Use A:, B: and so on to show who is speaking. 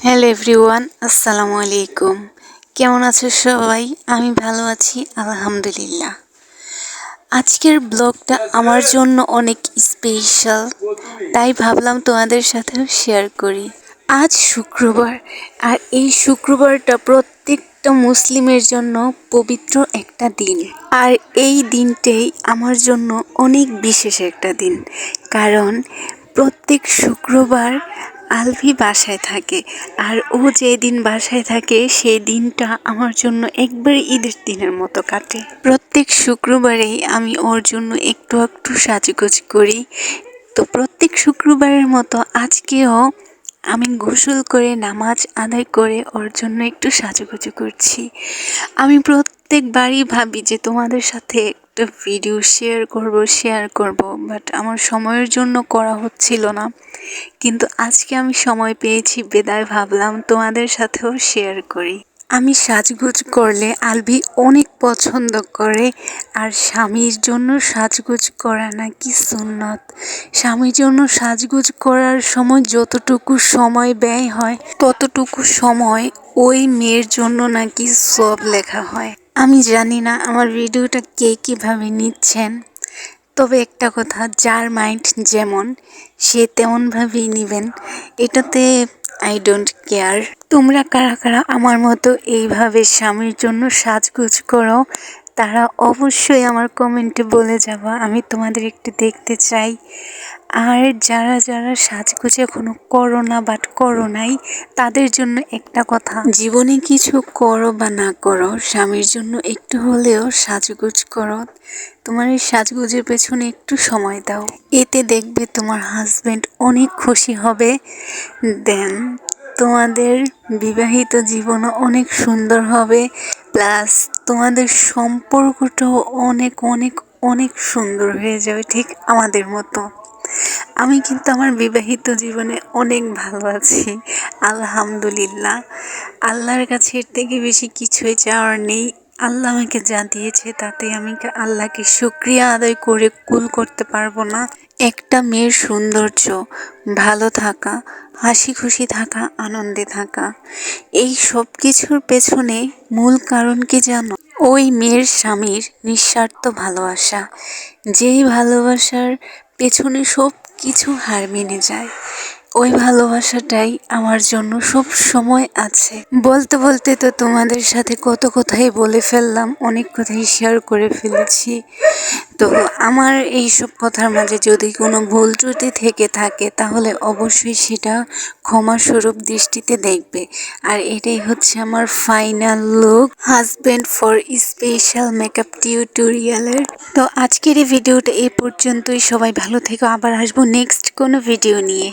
A: Hello everyone, আসসালামু আলাইকুম। কেমন আছো সবাই? আমি ভালো আছি আলহামদুলিল্লাহ। আজকের ব্লগটা আমার জন্য অনেক স্পেশাল, তাই ভাবলাম তোমাদের সাথেও শেয়ার করি। আজ শুক্রবার, আর এই শুক্রবারটা প্রত্যেকটা মুসলিমের জন্য পবিত্র একটা দিন। আর এই দিনটাই আমার জন্য অনেক বিশেষ একটা দিন, কারণ প্রত্যেক শুক্রবার আলভি বাসায় থাকে। আর ও যেদিন বাসায় থাকে সেই দিনটা আমার জন্য একবার ঈদের দিনের মতো কাটে। প্রত্যেক শুক্রবারেই আমি ওর জন্য একটু একটু সাজগোজ করি। তো প্রত্যেক শুক্রবারের মতো আজকেও আমি গোসল করে নামাজ আদায় করে ওর জন্য একটু সাজুগুজু করছি। আমি প্রত্যেকবারই ভাবি যে তোমাদের সাথে একটা ভিডিও শেয়ার করব, বাট আমার সময়ের জন্য করা হচ্ছিল না। কিন্তু আজকে আমি সময় পেয়েছি বিধায় ভাবলাম তোমাদের সাথেও শেয়ার করি। আমি সাজগোজ করলে আলভি অনেক পছন্দ করে। আর স্বামীর জন্য সাজগোজ করা নাকি সুন্নত। স্বামীর জন্য সাজগোজ করার সময় যতটুকু সময় ব্যয় হয় ততটুকু সময় ওই মেয়ের জন্য নাকি সওয়াব লেখা হয়। আমি জানি না আমার ভিডিওটা কে কীভাবে নিচ্ছেন, তবে একটা কথা, যার মাইন্ড যেমন সে তেমনভাবেই নেবেন, এটাতে আই ডোন্ট কেয়ার। তোমরা কারা কারা আমার মতো এইভাবে স্বামীর জন্য সাজগোজ করো তারা অবশ্যই আমার কমেন্টে বলে যাবা, আমি তোমাদের একটু দেখতে চাই। আর যারা যারা সাজগোজ এখনো করো না বাট করো নাই, তাদের জন্য একটা কথা, জীবনে কিছু করো বা না করো, স্বামীর জন্য একটু হলেও সাজগোজ করো। তোমার এই সাজগোজের পেছনে একটু সময় দাও, এতে দেখবে তোমার হাজবেন্ড অনেক খুশি হবে। দেন তোমাদের বিবাহিত জীবনও অনেক সুন্দর হবে, প্লাস তোমাদের সম্পর্কটাও অনেক অনেক অনেক সুন্দর হয়ে যাবে, ঠিক আমাদের মতো। আমি কিন্তু আমার বিবাহিত জীবনে অনেক ভালো আছি আলহামদুলিল্লাহ। আল্লাহর কাছে এর থেকে বেশি কিছুই চাওয়ার নেই। আল্লাহ আমাকে যা দিয়েছে তাতে আমি আল্লাহকে শুকরিয়া আদায় করে কুল করতে পারবো না। একটা মেয়ের সৌন্দর্য ভালো থাকা, হাসি খুশি থাকা, আনন্দে থাকা, এই সব কিছুর পেছনে মূল কারণ কি জানো? ওই মেয়ের স্বামীর নিঃস্বার্থ ভালোবাসা। যেই ভালোবাসার পেছনে সব কিছু হার মেনে যায়, ওই ভালোবাসাটাই আমার জন্য সব সময় আছে। বলতে বলতে তো তোমাদের সাথে কত কথাই বলে ফেললাম, অনেক কথাই শেয়ার করে ফেলেছি। তো আমার এই সব কথার মাঝে যদি কোনো ভুল ত্রুটি থেকে থাকে তাহলে অবশ্যই সেটা ক্ষমাস্বরূপ দৃষ্টিতে দেখবে। আর এটাই হচ্ছে আমার final look husband for special makeup টিউটোরিয়ালের। তো আজকের এই ভিডিওটা এই পর্যন্তই। সবাই ভালো থেকো, আবার আসবো নেক্সট কোনো ভিডিও নিয়ে।